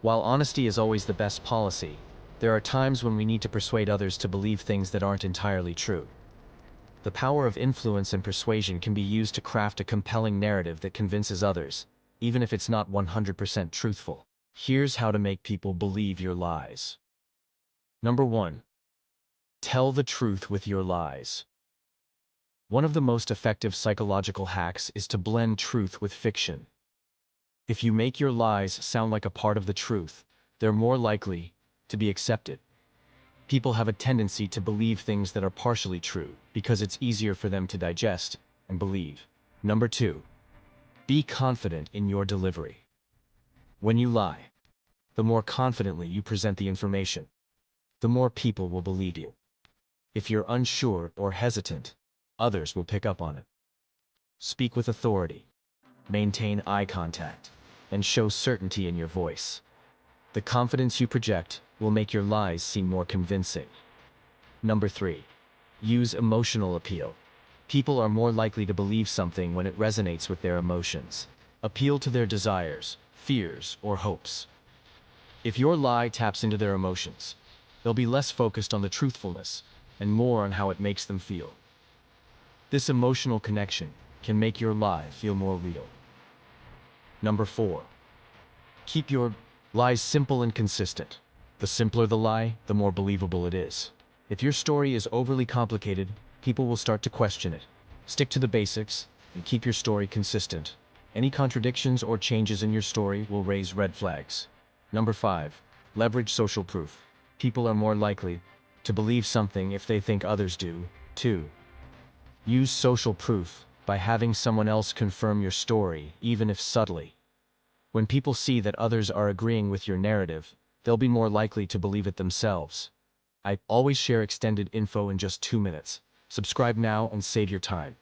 While honesty is always the best policy, there are times when we need to persuade others to believe things that aren't entirely true. The power of influence and persuasion can be used to craft a compelling narrative that convinces others, even if it's not 100% truthful. Here's how to make people believe your lies. Number 1. Tell the truth with your lies. One of the most effective psychological hacks is to blend truth with fiction. If you make your lies sound like a part of the truth, they're more likely to be accepted. People have a tendency to believe things that are partially true because it's easier for them to digest and believe. Number 2. Be confident in your delivery. When you lie, the more confidently you present the information, the more people will believe you. If you're unsure or hesitant, others will pick up on it. Speak with authority, maintain eye contact, and show certainty in your voice. The confidence you project will make your lies seem more convincing. Number 3. Use emotional appeal. People are more likely to believe something when it resonates with their emotions. Appeal to their desires, fears, or hopes. If your lie taps into their emotions, they'll be less focused on the truthfulness and more on how it makes them feel. This emotional connection can make your lie feel more real. Number 4. Keep your lies simple and consistent. The simpler the lie, the more believable it is. If your story is overly complicated, people will start to question it. Stick to the basics and keep your story consistent. Any contradictions or changes in your story will raise red flags. Number 5. Leverage social proof. People are more likely to believe something if they think others do, too. Use social proof by having someone else confirm your story, even if subtly. When people see that others are agreeing with your narrative, they'll be more likely to believe it themselves. I always share extended info in just 2 minutes. Subscribe now and save your time.